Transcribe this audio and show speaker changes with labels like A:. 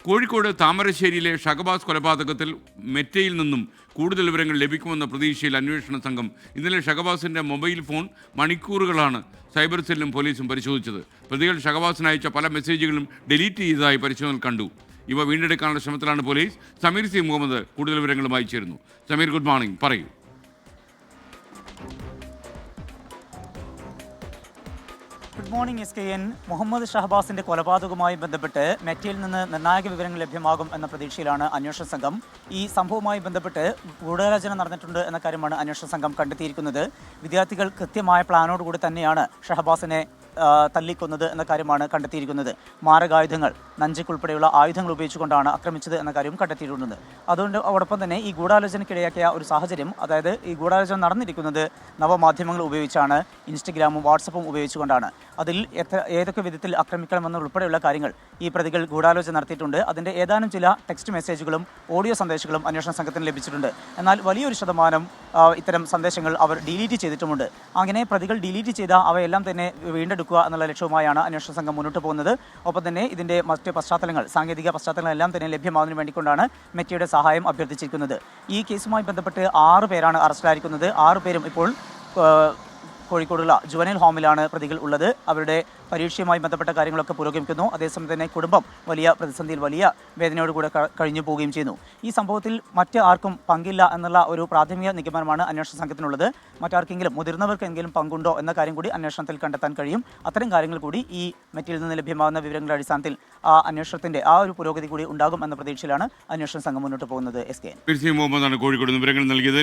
A: കോഴിക്കോട് താമരശ്ശേരിയിലെ ഷഹബാസ് കൊലപാതകത്തിൽ മെറ്റയിൽ നിന്നും കൂടുതൽ വിവരങ്ങൾ ലഭിക്കുമെന്ന പ്രതീക്ഷയിൽ അന്വേഷണ സംഘം ഇന്നലെ ഷഹബാസിന്റെ മൊബൈൽ ഫോൺ മണിക്കൂറുകളാണ് സൈബർ സെല്ലും പോലീസും പരിശോധിച്ചത്. പ്രതികൾ ഷഹബാസിന് അയച്ച പല മെസ്സേജുകളും ഡിലീറ്റ് ചെയ്തതായി പരിശോധന കണ്ടു. ഇവ വീണ്ടെടുക്കാനുള്ള ശ്രമത്തിലാണ് പോലീസ്. സമീർ സി മുഹമ്മദ് കൂടുതൽ വിവരങ്ങളുമായി ചേരുന്നു. സമീർ, ഗുഡ് മോർണിംഗ്, പറയൂ.
B: Good morning SKN. മുഹമ്മദ് ഷഹബാസിന്റെ കൊലപാതകവുമായി ബന്ധപ്പെട്ട് മെറ്റയിൽ നിന്ന് നിർണായക വിവരങ്ങൾ ലഭ്യമാകും എന്ന പ്രതീക്ഷയിലാണ് അന്വേഷണ സംഘം. ഈ സംഭവവുമായി ബന്ധപ്പെട്ട് ഗൂഢാലോചന നടന്നിട്ടുണ്ട് എന്ന കാര്യമാണ് അന്വേഷണ സംഘം കണ്ടെത്തിയിരിക്കുന്നത്. വിദ്യാർത്ഥികൾ കൃത്യമായ പ്ലാനോടുകൂടി തന്നെയാണ് ഷഹബാസിനെ തല്ലിക്കൊന്നത് എന്ന കാര്യമാണ് കണ്ടെത്തിയിരിക്കുന്നത്. മാരകായുധങ്ങൾ, നഞ്ചുൾപ്പെടെയുള്ള ആയുധങ്ങൾ ഉപയോഗിച്ചുകൊണ്ടാണ് ആക്രമിച്ചത് എന്ന കാര്യവും കണ്ടെത്തിയിട്ടുണ്ട്. അതോടൊപ്പം തന്നെ ഈ ഗൂഢാലോചനയ്ക്കിടയാക്കിയ ഒരു സാഹചര്യം, അതായത് ഈ ഗൂഢാലോചന നടന്നിരിക്കുന്നത് നവമാധ്യമങ്ങൾ ഉപയോഗിച്ചാണ്, ഇൻസ്റ്റഗ്രാമും വാട്സപ്പും ഉപയോഗിച്ചുകൊണ്ടാണ്. അതിൽ ഏതൊക്കെ വിധത്തിൽ ആക്രമിക്കണമെന്നുൾപ്പെടെയുള്ള കാര്യങ്ങൾ ഈ പ്രതികൾ ഗൂഢാലോചന നടത്തിയിട്ടുണ്ട്. അതിൻ്റെ ഏതാനും ചില ടെക്സ്റ്റ് മെസ്സേജുകളും ഓഡിയോ സന്ദേശങ്ങളും അന്വേഷണ സംഘത്തിന് ലഭിച്ചിട്ടുണ്ട്. എന്നാൽ വലിയൊരു ശതമാനം ഇത്തരം സന്ദേശങ്ങൾ അവർ ഡിലീറ്റ് ചെയ്തിട്ടുമുണ്ട്. അങ്ങനെ പ്രതികൾ ഡിലീറ്റ് ചെയ്ത അവയെല്ലാം തന്നെ വീണ്ടെടുക്കുക എന്നുള്ള ലക്ഷ്യവുമായാണ് അന്വേഷണ സംഘം മുന്നോട്ട് പോകുന്നത്. ഒപ്പം തന്നെ ഇതിൻ്റെ മറ്റ് പശ്ചാത്തലങ്ങൾ, സാങ്കേതിക പശ്ചാത്തലങ്ങളെല്ലാം തന്നെ ലഭ്യമാകുന്നതിന് വേണ്ടിക്കൊണ്ടാണ് മെറ്റയുടെ സഹായം അഭ്യർത്ഥിച്ചിരിക്കുന്നത്. ഈ കേസുമായി ബന്ധപ്പെട്ട് 6 പേരാണ് അറസ്റ്റിലായിരിക്കുന്നത്. 6 പേരും ഇപ്പോൾ കോഴിക്കോടുള്ള ജുവനൈൽ ഹോമിലാണ് പ്രതികൾ ഉള്ളത്. അവരുടെ പരീക്ഷയുമായി ബന്ധപ്പെട്ട കാര്യങ്ങളൊക്കെ പുരോഗമിക്കുന്നു. അതേസമയം തന്നെ കുടുംബം വലിയ പ്രതിസന്ധിയിൽ, വലിയ വേദനയോടുകൂടെ കഴിഞ്ഞു പോവുകയും ചെയ്യുന്നു. ഈ സംഭവത്തിൽ മറ്റ് ആർക്കും പങ്കില്ല എന്നുള്ള ഒരു പ്രാഥമിക നിഗമനമാണ് അന്വേഷണ സംഘത്തിനുള്ളത്. മറ്റാർക്കെങ്കിലും, മുതിർന്നവർക്കെങ്കിലും പങ്കുണ്ടോ എന്ന കാര്യം കൂടി അന്വേഷണത്തിൽ കണ്ടെത്താൻ കഴിയും. അത്തരം കാര്യങ്ങൾ കൂടി ഈ മെറ്റയിൽ നിന്ന് ലഭ്യമാകുന്ന വിവരങ്ങളുടെ അടിസ്ഥാനത്തിൽ അന്വേഷണത്തിന്റെ ഒരു പുരോഗതി കൂടി ഉണ്ടാകും എന്ന പ്രതീക്ഷയിലാണ് അന്വേഷണ സംഘം മുന്നോട്ട് പോകുന്നത്. SKN.
A: കോഴിക്കോട് വിവരങ്ങൾ നൽകിയത്.